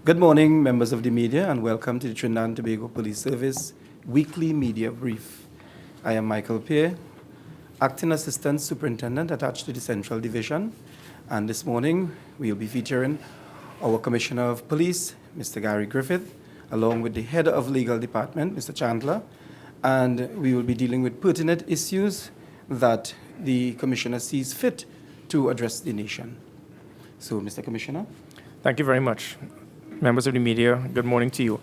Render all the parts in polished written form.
Good morning, members of the media, and welcome to the Trinidad and Tobago Police Service Weekly Media Brief. I am Michael Pierre, Acting Assistant Superintendent attached to the Central Division, and this morning we will be featuring our Commissioner of Police, Mr. Gary Griffith, along with the Head of Legal Department, Mr. Chandler, and we will be dealing with pertinent issues that the Commissioner sees fit to address the nation. So, Mr. Commissioner. Thank you very much. Members of the media, good morning to you.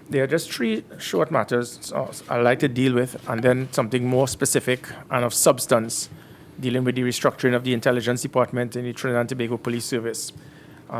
There are just three short matters I'd like to deal with, and then something more specific and of substance, dealing with the restructuring of the Intelligence Department in the Trinidad and Tobago Police Service.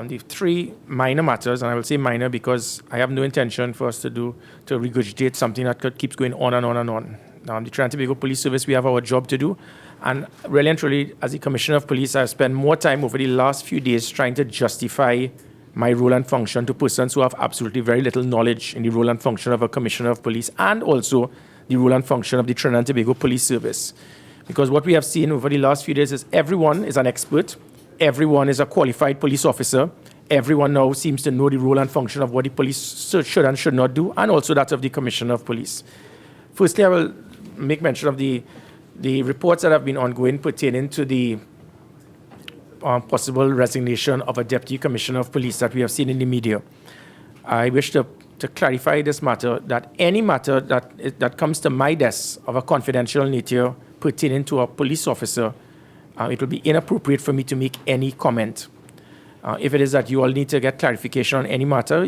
The three minor matters, and I will say minor because I have no intention for us to regurgitate something that keeps going on and on and on. The Trinidad and Tobago Police Service, we have our job to do, and really and truly, as the Commissioner of Police, I've spent more time over the last few days trying to justify my role and function to persons who have absolutely very little knowledge in the role and function of a Commissioner of Police, and also the role and function of the Trinidad and Tobago Police Service. Because what we have seen over the last few days is everyone is an expert, everyone is a qualified police officer, everyone now seems to know the role and function of what the police should and should not do, and also that of the Commissioner of Police. Firstly, I will make mention of the reports that have been ongoing pertaining to the possible resignation of a Deputy Commissioner of Police that we have seen in the media. I wish to clarify this matter, that any matter that comes to my desk of a confidential nature pertaining to a police officer, it will be inappropriate for me to make any comment. If it is that you all need to get clarification on any matter,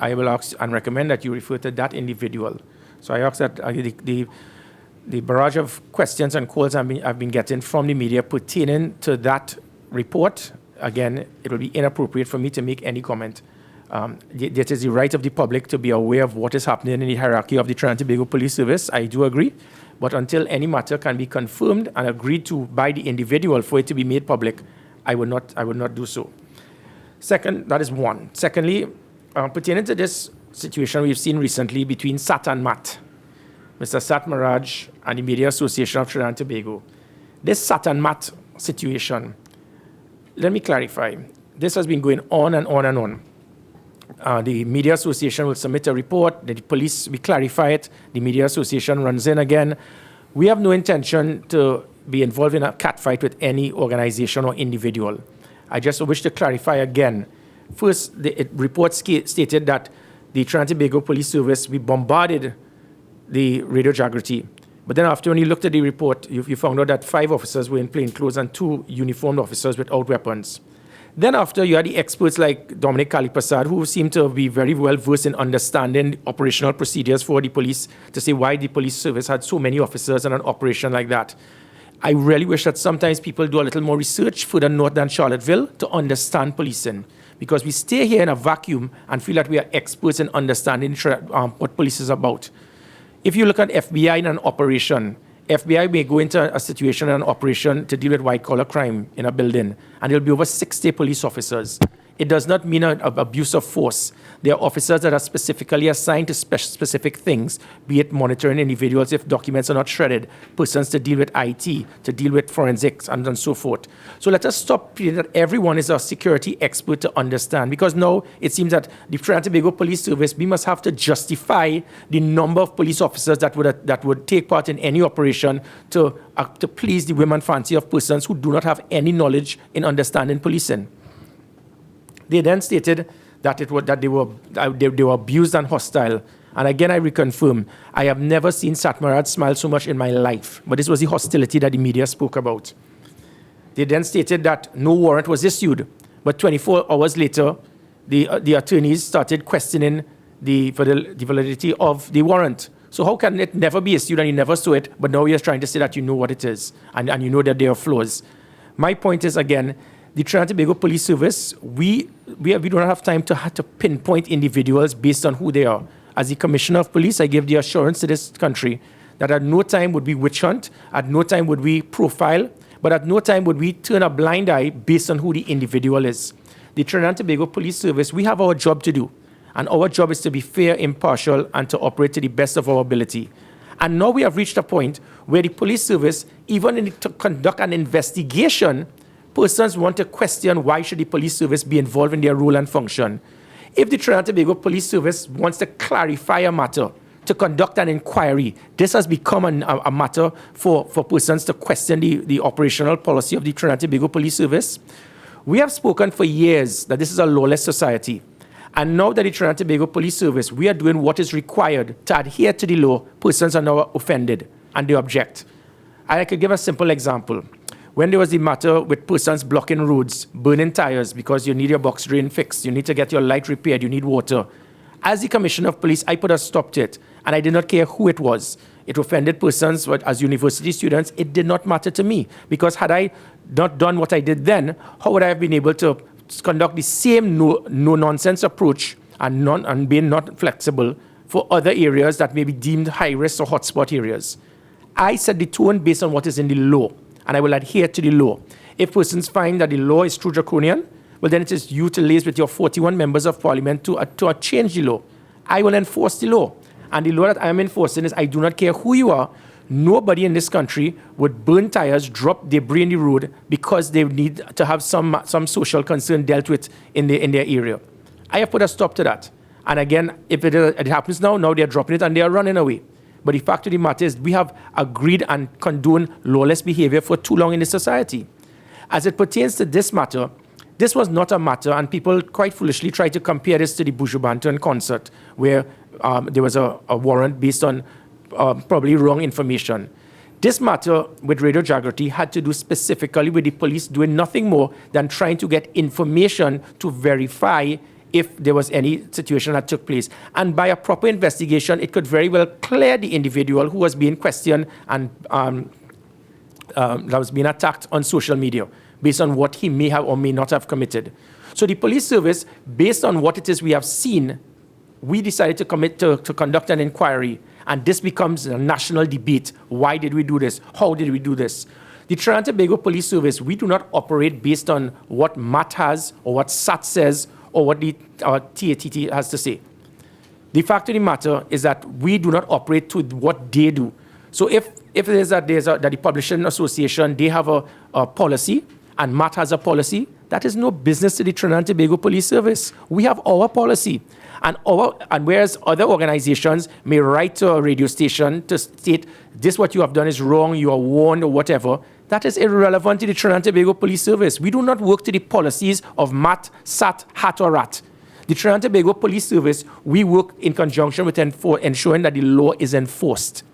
I will ask and recommend that you refer to that individual. So I ask that the barrage of questions and calls I've been getting from the media pertaining to that report, again, it will be inappropriate for me to make any comment. It is the right of the public to be aware of what is happening in the hierarchy of the Trinidad and Tobago Police Service. I do agree. But until any matter can be confirmed and agreed to by the individual for it to be made public, I would not do so. Second, that is one. Secondly, pertaining to this situation we've seen recently between Sat and Mat, Mr. Sat Maraj and the Media Association of Trinidad and Tobago. This Sat and Mat situation, let me clarify. This has been going on and on and on. The Media Association will submit a report, the police, we clarify it, the Media Association runs in again. We have no intention to be involved in a catfight with any organization or individual. I just wish to clarify again. First, the report stated that the Trinidad and Tobago Police Service, we bombarded the Radio Jaagriti. But then after when you looked at the report, you found out that 5 officers were in plain clothes and 2 uniformed officers without weapons. Then after, you had the experts like Dominic Kalipasad, who seemed to be very well versed in understanding operational procedures for the police, to say why the police service had so many officers in an operation like that. I really wish that sometimes people do a little more research further north than Charlottesville to understand policing. Because we stay here in a vacuum and feel that we are experts in understanding what police is about. If you look at FBI in an operation, FBI may go into a situation in an operation to deal with white-collar crime in a building, and there will be over 60 police officers. It does not mean an abuse of force. There are officers that are specifically assigned to specific things, be it monitoring individuals if documents are not shredded, persons to deal with IT, to deal with forensics, and so forth. So let us stop feeling that everyone is a security expert to understand, because now it seems that the Trinidad and Tobago Police Service, we must have to justify the number of police officers that would take part in any operation to please the whim and fancy of persons who do not have any knowledge in understanding policing. They then stated that they were abused and hostile. And again, I reconfirm, I have never seen Satmarad smile so much in my life. But this was the hostility that the media spoke about. They then stated that no warrant was issued. But 24 hours later, the attorneys started questioning the validity of the warrant. So how can it never be issued and you never saw it, but now you're trying to say that you know what it is and you know that there are flaws? My point is, again, the Trinidad and Tobago Police Service, we don't have time to pinpoint individuals based on who they are. As the Commissioner of Police, I give the assurance to this country that at no time would we witch hunt, at no time would we profile, but at no time would we turn a blind eye based on who the individual is. The Trinidad and Tobago Police Service, we have our job to do, and our job is to be fair, impartial, and to operate to the best of our ability. And now we have reached a point where the police service, even to conduct an investigation, persons want to question why should the police service be involved in their role and function. If the Trinidad and Tobago Police Service wants to clarify a matter, to conduct an inquiry, this has become a matter for persons to question the operational policy of the Trinidad and Tobago Police Service. We have spoken for years that this is a lawless society. And now that the Trinidad and Tobago Police Service, we are doing what is required to adhere to the law. Persons are now offended and they object. I could give a simple example. When there was the matter with persons blocking roads, burning tires because you need your box drain fixed, you need to get your light repaired, you need water. As the Commissioner of Police, I put a stop to it, and I did not care who it was. It offended persons, but as university students, it did not matter to me, because had I not done what I did then, how would I have been able to conduct the same no-nonsense approach and being not flexible for other areas that may be deemed high-risk or hotspot areas? I set the tone based on what is in the law, and I will adhere to the law. If persons find that the law is too draconian, well, then it is you to liaise with your 41 members of parliament to change the law. I will enforce the law. And the law that I am enforcing is I do not care who you are. Nobody in this country would burn tires, drop debris in the road because they need to have some social concern dealt with in their area. I have put a stop to that. And again, if it happens now they're dropping it and they are running away. But the fact of the matter is we have agreed and condoned lawless behavior for too long in this society. As it pertains to this matter, this was not a matter, and people quite foolishly try to compare this to the Buju Banton concert, where there was a warrant based on probably wrong information. This matter with Radio Jaagriti had to do specifically with the police doing nothing more than trying to get information to verify if there was any situation that took place. And by a proper investigation, it could very well clear the individual who was being questioned and that was being attacked on social media, based on what he may have or may not have committed. So the police service, based on what it is we have seen, we decided to conduct an inquiry, and this becomes a national debate. Why did we do this? How did we do this? The Trinidad and Tobago Police Service, we do not operate based on what MAT has or what SAT says or what the TATT has to say. The fact of the matter is that we do not operate to what they do. So if it is that the Publishing Association, they have a policy, and MAT has a policy, that is no business to the Trinidad and Tobago Police Service. We have our policy. And whereas other organizations may write to a radio station to state, this what you have done is wrong, you are warned or whatever, that is irrelevant to the Trinidad and Tobago Police Service. We do not work to the policies of MAT, SAT, HAT or RAT. The Trinidad and Tobago Police Service, we work in conjunction with ensuring that the law is enforced.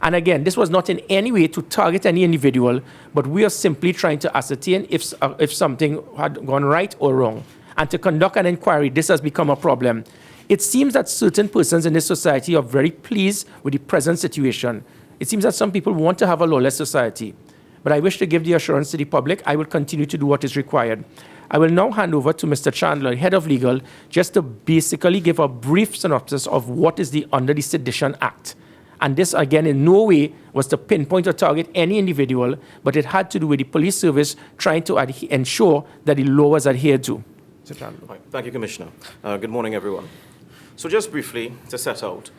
And again, this was not in any way to target any individual, but we are simply trying to ascertain if something had gone right or wrong. And to conduct an inquiry, this has become a problem. It seems that certain persons in this society are very pleased with the present situation. It seems that some people want to have a lawless society. But I wish to give the assurance to the public, I will continue to do what is required. I will now hand over to Mr. Chandler, Head of Legal, just to basically give a brief synopsis of what is under the Sedition Act. And this, again, in no way was to pinpoint or target any individual, but it had to do with the police service trying to ensure that the law was adhered to. Right. Thank you, Commissioner. Good morning, everyone. So just briefly, to set out,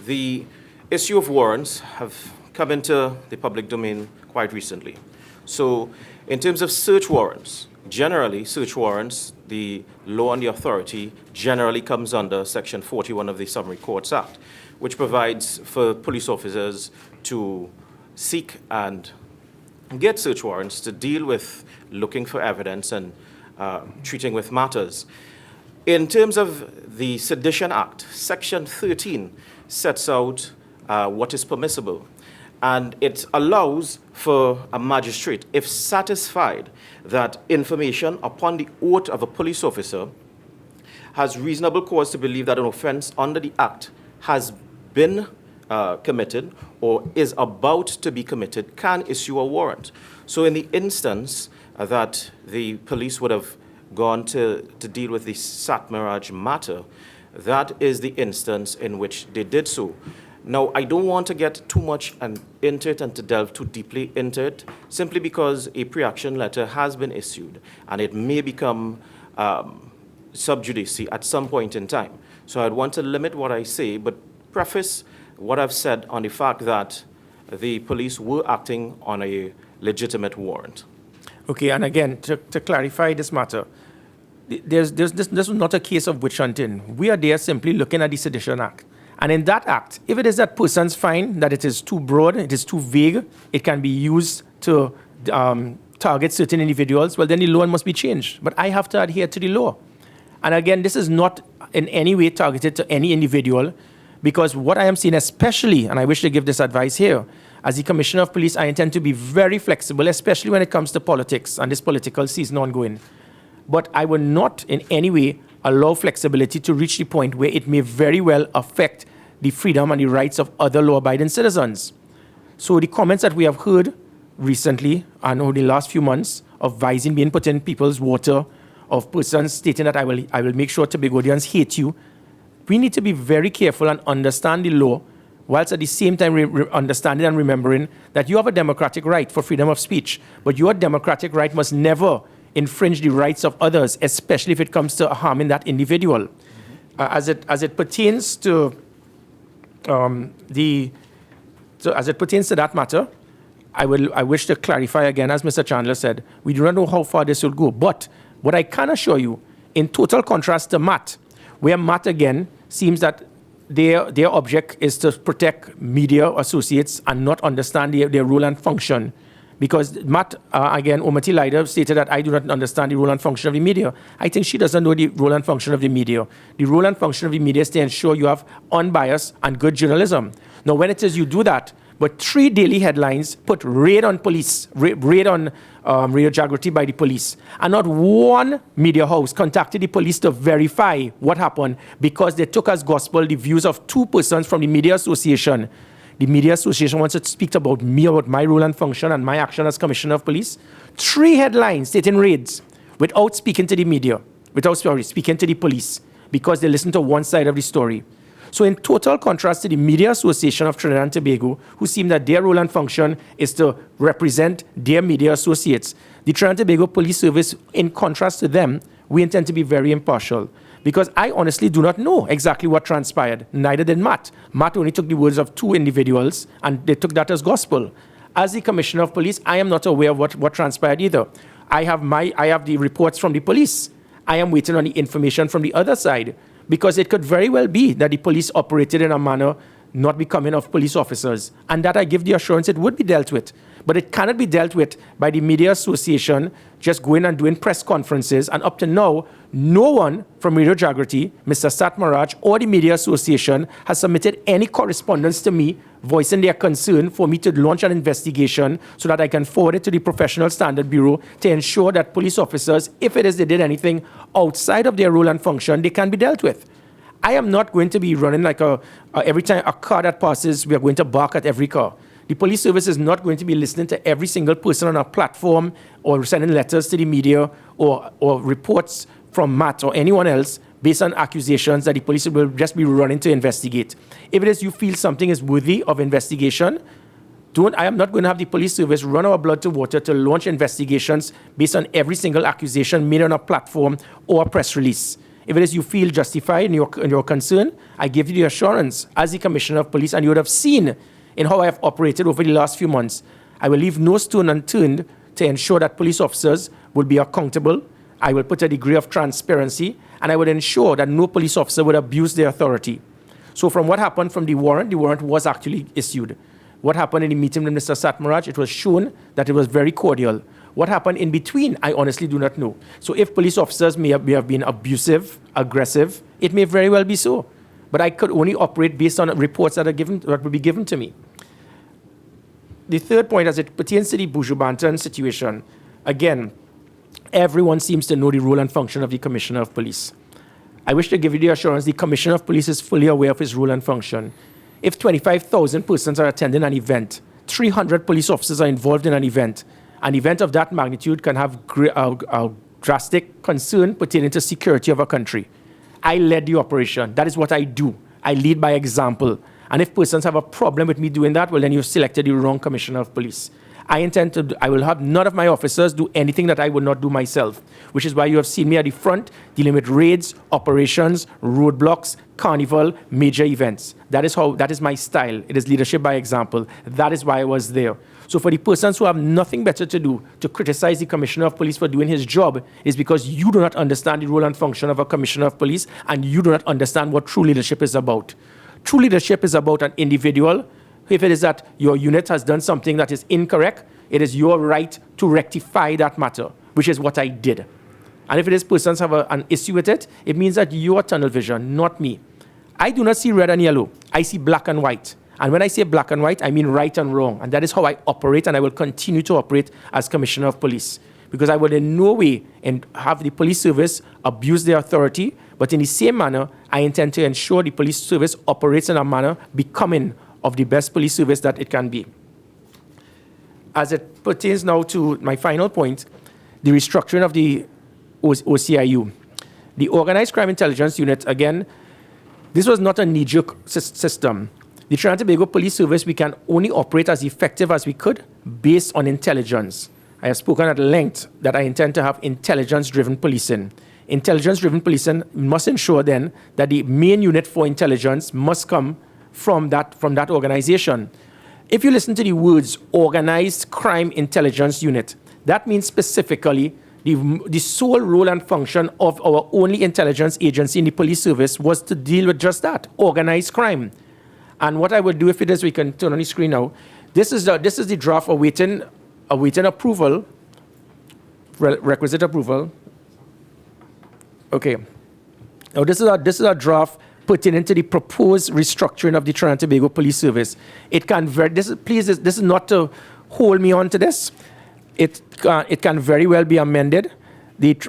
the issue of warrants have come into the public domain quite recently. So in terms of search warrants, generally, search warrants, the law and the authority generally comes under Section 41 of the Summary Courts Act, which provides for police officers to seek and get search warrants to deal with looking for evidence and treating with matters. In terms of the Sedition Act, Section 13 sets out what is permissible, and it allows for a magistrate, if satisfied that information upon the oath of a police officer has reasonable cause to believe that an offense under the Act has been committed or is about to be committed, can issue a warrant. So in the instance that the police would have gone to deal with the Sat Mirage matter, that is the instance in which they did so. Now, I don't want to get too much into it and to delve too deeply into it, simply because a pre-action letter has been issued and it may become sub judice at some point in time. So I'd want to limit what I say, but preface what I've said on the fact that the police were acting on a legitimate warrant. Okay, and again, to clarify this matter, this is not a case of witch hunting. We are there simply looking at the Sedition Act. And in that act, if it is that persons find that it is too broad, it is too vague, it can be used to target certain individuals, well, then the law must be changed. But I have to adhere to the law. And again, this is not in any way targeted to any individual, because what I am seeing especially, and I wish to give this advice here, as the Commissioner of Police, I intend to be very flexible, especially when it comes to politics and this political season ongoing. But I will not in any way allow flexibility to reach the point where it may very well affect the freedom and the rights of other law-abiding citizens. So the comments that we have heard recently and over the last few months of Visine being put in people's water, of persons stating that I will make sure Tobagonians hate you, we need to be very careful and understand the law, whilst at the same time understanding and remembering that you have a democratic right for freedom of speech, but your democratic right must never infringe the rights of others, especially if it comes to harming that individual. As it pertains to that matter, I wish to clarify again, as Mr. Chandler said, we do not know how far this will go. But what I can assure you, in total contrast to Matt, where Matt again seems that their object is to protect media associates and not understand their role and function. Because Matt, again, Omati Leida stated that I do not understand the role and function of the media. I think she doesn't know the role and function of the media. The role and function of the media is to ensure you have unbiased and good journalism. Now, when it is you do that, but 3 daily headlines put raid on police, raid on Radio Jaagriti by the police, and not one media house contacted the police to verify what happened because they took as gospel the views of 2 persons from the media association. The media association wants to speak about me, about my role and function and my action as Commissioner of Police. 3 headlines stating raids without speaking to the media, speaking to the police, because they listen to one side of the story. So in total contrast to the Media Association of Trinidad and Tobago, who seem that their role and function is to represent their media associates, the Trinidad and Tobago Police Service, in contrast to them, we intend to be very impartial. Because I honestly do not know exactly what transpired. Neither did Matt. Matt only took the words of 2 individuals, and they took that as gospel. As the Commissioner of Police, I am not aware of what transpired either. I have the reports from the police. I am waiting on the information from the other side, because it could very well be that the police operated in a manner not becoming of police officers, and that I give the assurance it would be dealt with. But it cannot be dealt with by the Media Association just going and doing press conferences, and up to now, no one from Radio Jaagriti, Mr. Sat Maraj, or the Media Association has submitted any correspondence to me voicing their concern for me to launch an investigation so that I can forward it to the Professional Standard Bureau to ensure that police officers, if it is they did anything outside of their role and function, they can be dealt with. I am not going to be running like every time a car that passes, we are going to bark at every car. The police service is not going to be listening to every single person on our platform or sending letters to the media or reports from Matt or anyone else based on accusations that the police will just be running to investigate. If it is you feel something is worthy of investigation, I am not going to have the police service run our blood to water to launch investigations based on every single accusation made on a platform or a press release. If it is you feel justified in your concern, I give you the assurance as the Commissioner of Police, and you would have seen in how I have operated over the last few months, I will leave no stone unturned to ensure that police officers will be accountable. I will put a degree of transparency, and I would ensure that no police officer would abuse their authority. So from what happened from the warrant was actually issued. What happened in the meeting with Mr. Satmaraj, it was shown that it was very cordial. What happened in between, I honestly do not know. So if police officers may have been abusive, aggressive, it may very well be so. But I could only operate based on reports that will be given to me. The third point, as it pertains to the Buju Banton situation, again, everyone seems to know the role and function of the Commissioner of Police. I wish to give you the assurance the Commissioner of Police is fully aware of his role and function. If 25,000 persons are attending an event, 300 police officers are involved in an event of that magnitude can have a drastic concern pertaining to security of a country. I led the operation. That is what I do. I lead by example. And if persons have a problem with me doing that, well, then you've selected the wrong Commissioner of Police. I will have none of my officers do anything that I would not do myself, which is why you have seen me at the front dealing with raids, operations, roadblocks, carnival, major events. That is my style. It is leadership by example. That is why I was there. So for the persons who have nothing better to do to criticize the Commissioner of Police for doing his job is because you do not understand the role and function of a Commissioner of Police, and you do not understand what true leadership is about. True leadership is about an individual. If it is that your unit has done something that is incorrect, it is your right to rectify that matter, which is what I did. And if it is persons have an issue with it, it means that you are tunnel vision, not me. I do not see red and yellow. I see black and white. And when I say black and white, I mean right and wrong. And that is how I operate, and I will continue to operate as Commissioner of Police. Because I will in no way have the police service abuse their authority, but in the same manner, I intend to ensure the police service operates in a manner becoming of the best police service that it can be. As it pertains now to my final point, the restructuring of the OCIU. The Organized Crime Intelligence Unit, again, this was not a knee-jerk system. The Trinidad and Tobago Police Service, we can only operate as effective as we could based on intelligence. I have spoken at length that I intend to have intelligence-driven policing. Intelligence-driven policing must ensure then that the main unit for intelligence must come from that organization. If you listen to the words Organized Crime Intelligence Unit, that means specifically the sole role and function of our only intelligence agency in the police service was to deal with just that, organized crime. And what I will do, if it is, we can turn on the screen now. This is the draft awaiting approval, requisite approval. Okay. Now this is a draft pertaining to the proposed restructuring of the Trinidad and Tobago Police Service. It can this is not to hold me on to this. It can very well be amended.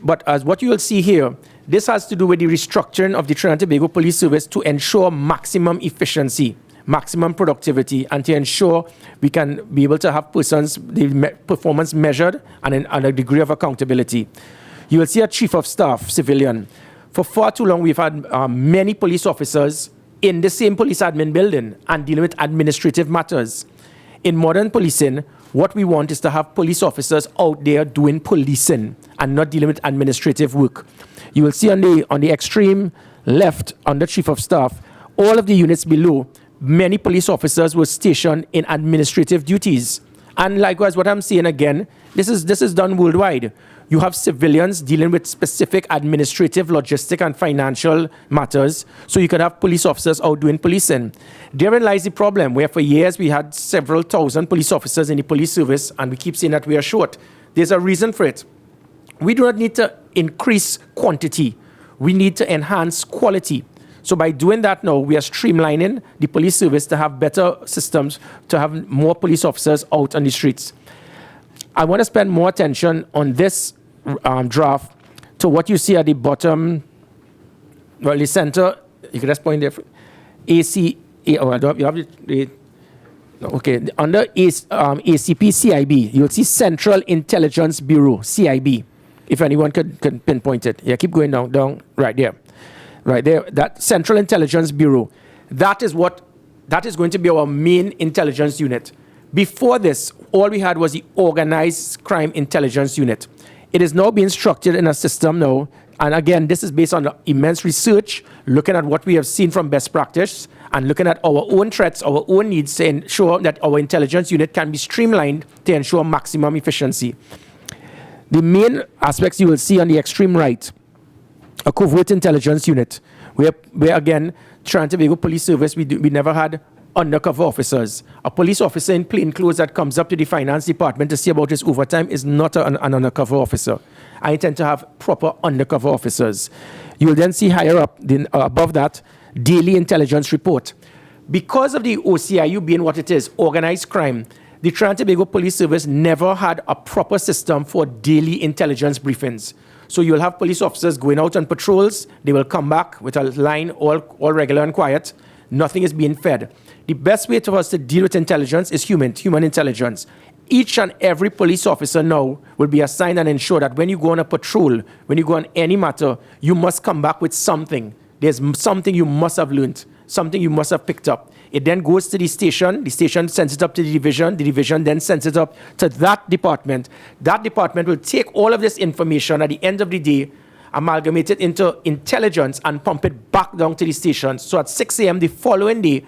But as what you will see here, this has to do with the restructuring of the Trinidad and Tobago Police Service to ensure maximum efficiency, maximum productivity, and to ensure we can be able to have the performance measured and a degree of accountability. You will see a chief of staff, civilian. For far too long, we've had many police officers in the same police admin building and dealing with administrative matters. In modern policing, what we want is to have police officers out there doing policing and not dealing with administrative work. You will see on the extreme left, under chief of staff, all of the units below, many police officers were stationed in administrative duties. And likewise, what I'm saying again, this is done worldwide. You have civilians dealing with specific administrative, logistic, and financial matters, so you could have police officers out doing policing. Therein lies the problem, where for years we had several thousand police officers in the police service, and we keep saying that we are short. There's a reason for it. We do not need to increase quantity. We need to enhance quality. So by doing that now, we are streamlining the police service to have better systems, to have more police officers out on the streets. I want to spend more attention on this draft to what you see at the bottom, well, the center, you can just point there, under ACP CIB, you'll see Central Intelligence Bureau, CIB, if anyone could pinpoint it. Yeah, keep going down, right there, that Central Intelligence Bureau. That is going to be our main intelligence unit. Before this, all we had was the Organized Crime Intelligence Unit. It is now being structured in a system now, and again, this is based on immense research, looking at what we have seen from best practice, and looking at our own threats, our own needs, to ensure that our intelligence unit can be streamlined to ensure maximum efficiency. The main aspects you will see on the extreme right, a covert intelligence unit, where again, Trinidad and Tobago Police Service, we never had undercover officers. A police officer in plain clothes that comes up to the finance department to see about his overtime is not an undercover officer. I intend to have proper undercover officers. You will then see higher up, above that, daily intelligence report. Because of the OCIU being what it is, organized crime, the Trinidad and Tobago Police Service never had a proper system for daily intelligence briefings. So you'll have police officers going out on patrols, they will come back with a line all regular and quiet, nothing is being fed. The best way for us to deal with intelligence is human intelligence. Each and every police officer now will be assigned and ensure that when you go on a patrol, when you go on any matter, you must come back with something. There's something you must have learned, something you must have picked up. It then goes to the station sends it up to the division then sends it up to that department. That department will take all of this information at the end of the day, amalgamate it into intelligence and pump it back down to the station. So at 6 a.m. the following day,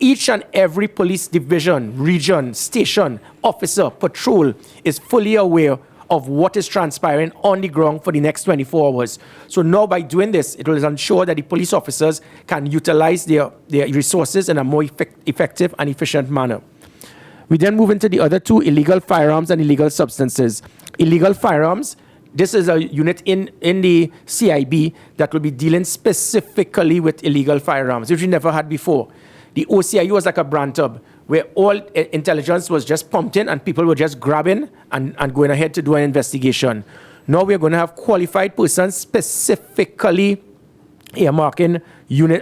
each and every police division, region, station, officer, patrol is fully aware of what is transpiring on the ground for the next 24 hours. So now by doing this, it will ensure that the police officers can utilize their resources in a more effective and efficient manner. We then move into the other two, illegal firearms and illegal substances. Illegal firearms, this is a unit in the CIB that will be dealing specifically with illegal firearms, which we never had before. The OCIU was like a brand tub, where all intelligence was just pumped in and people were just grabbing and going ahead to do an investigation. Now we're going to have qualified persons specifically earmarking unit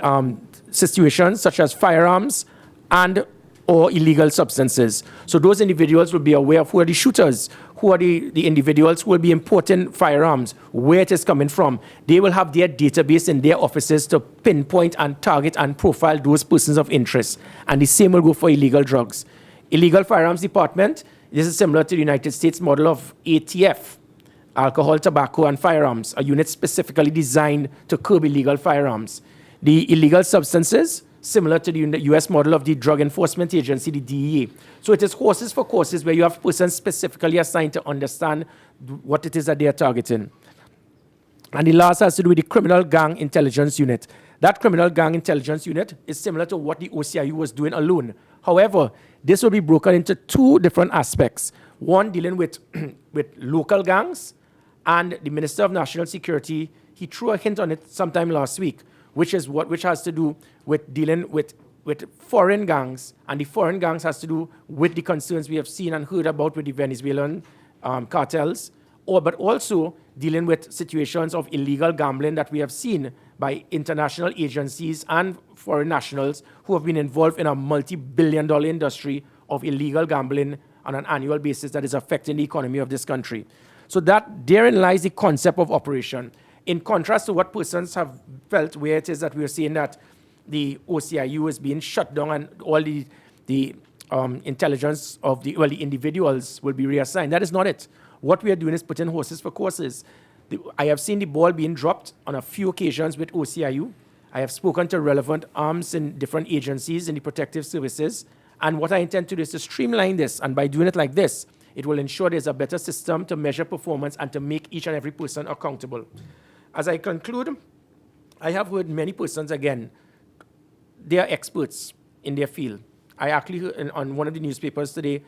situations such as firearms and or illegal substances. So those individuals will be aware of who are the shooters, who are the individuals who will be importing firearms, where it is coming from. They will have their database in their offices to pinpoint and target and profile those persons of interest. And the same will go for illegal drugs. Illegal Firearms Department, this is similar to the United States model of ATF, alcohol, tobacco, and firearms, a unit specifically designed to curb illegal firearms. The illegal substances, similar to the US model of the Drug Enforcement Agency, the DEA. So it is horses for courses where you have persons specifically assigned to understand what it is that they are targeting. And the last has to do with the Criminal Gang Intelligence Unit. That Criminal Gang Intelligence Unit is similar to what the OCIU was doing alone. However, this will be broken into two different aspects. One dealing with, with local gangs, and the Minister of National Security, he threw a hint on it sometime last week, which has to do with dealing with foreign gangs, and the foreign gangs has to do with the concerns we have seen and heard about with the Venezuelan cartels, but also dealing with situations of illegal gambling that we have seen by international agencies and foreign nationals who have been involved in a multi-billion-dollar industry of illegal gambling on an annual basis that is affecting the economy of this country. So that therein lies the concept of operation. In contrast to what persons have felt, where it is that we are seeing that the OCIU is being shut down and all the intelligence of the individuals will be reassigned. That is not it. What we are doing is putting horses for courses. I have seen the ball being dropped on a few occasions with OCIU. I have spoken to relevant arms in different agencies in the protective services. And what I intend to do is to streamline this. And by doing it like this, it will ensure there's a better system to measure performance and to make each and every person accountable. As I conclude, I have heard many persons, again, they are experts in their field. I actually heard on one of the newspapers today,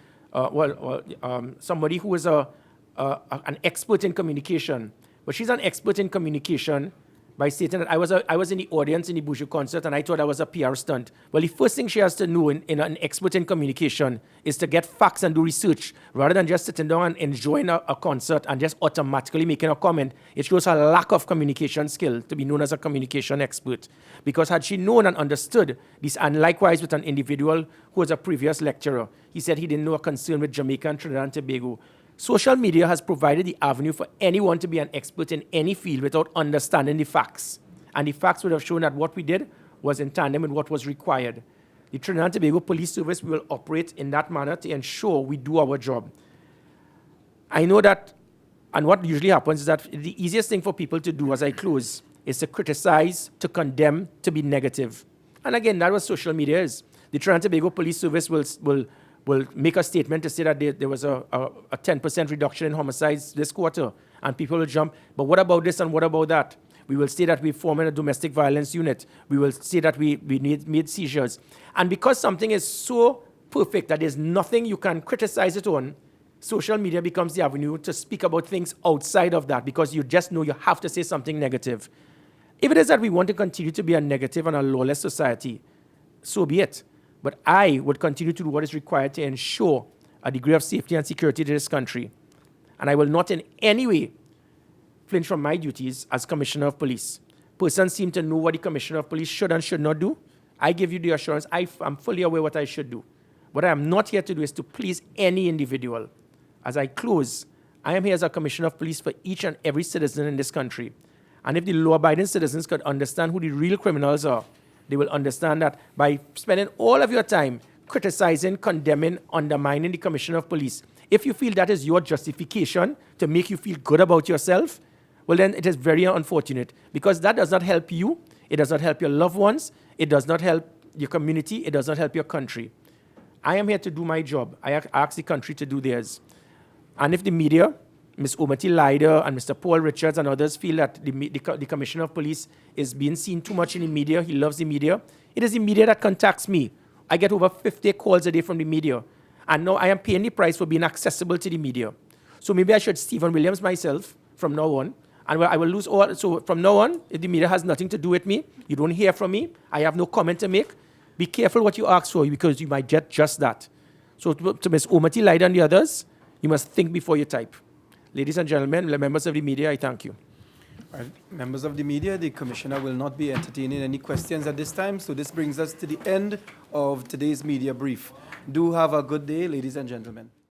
somebody who is an expert in communication, but she's an expert in communication by stating that I was in the audience in the Buju concert and I thought I was a PR stunt. Well, the first thing she has to know in an expert in communication is to get facts and do research rather than just sitting down and enjoying a concert and just automatically making a comment. It shows her lack of communication skill to be known as a communication expert. Because had she known and understood this, and likewise with an individual who was a previous lecturer, he said he didn't know a concern with Jamaica and Trinidad and Tobago. Social media has provided the avenue for anyone to be an expert in any field without understanding the facts. And the facts would have shown that what we did was in tandem with what was required. The Trinidad and Tobago Police Service will operate in that manner to ensure we do our job. I know that, and what usually happens is that the easiest thing for people to do as I close is to criticize, to condemn, to be negative. And again, that was social media is. The Trinidad and Tobago Police Service will make a statement to say that there was a 10% reduction in homicides this quarter, and people will jump, but what about this and what about that? We will say that we formed a domestic violence unit. We will say that we made seizures. And because something is so perfect that there's nothing you can criticize it on, social media becomes the avenue to speak about things outside of that because you just know you have to say something negative. If it is that we want to continue to be a negative and a lawless society, so be it. But I would continue to do what is required to ensure a degree of safety and security to this country. And I will not in any way flinch from my duties as Commissioner of Police. Persons seem to know what the Commissioner of Police should and should not do. I give you the assurance I am fully aware what I should do. What I am not here to do is to please any individual. As I close, I am here as a Commissioner of Police for each and every citizen in this country. And if the law-abiding citizens could understand who the real criminals are, they will understand that by spending all of your time criticizing, condemning, undermining the Commissioner of Police, if you feel that is your justification to make you feel good about yourself, well then it is very unfortunate because that does not help you, it does not help your loved ones, it does not help your community, it does not help your country. I am here to do my job. I ask the country to do theirs. And if the media, Ms. Omati Lider and Mr. Paul Richards and others feel that the Commissioner of Police is being seen too much in the media, he loves the media, it is the media that contacts me. I get over 50 calls a day from the media. And now I am paying the price for being accessible to the media. So maybe I should Stephen Williams myself from now on. And I will lose all. So from now on, if the media has nothing to do with me, you don't hear from me, I have no comment to make, be careful what you ask for because you might get just that. So to Ms. Omati Lider and the others, you must think before you type. Ladies and gentlemen, members of the media, I thank you. All right. Members of the media, the Commissioner will not be entertaining any questions at this time. So this brings us to the end of today's media brief. Do have a good day, ladies and gentlemen.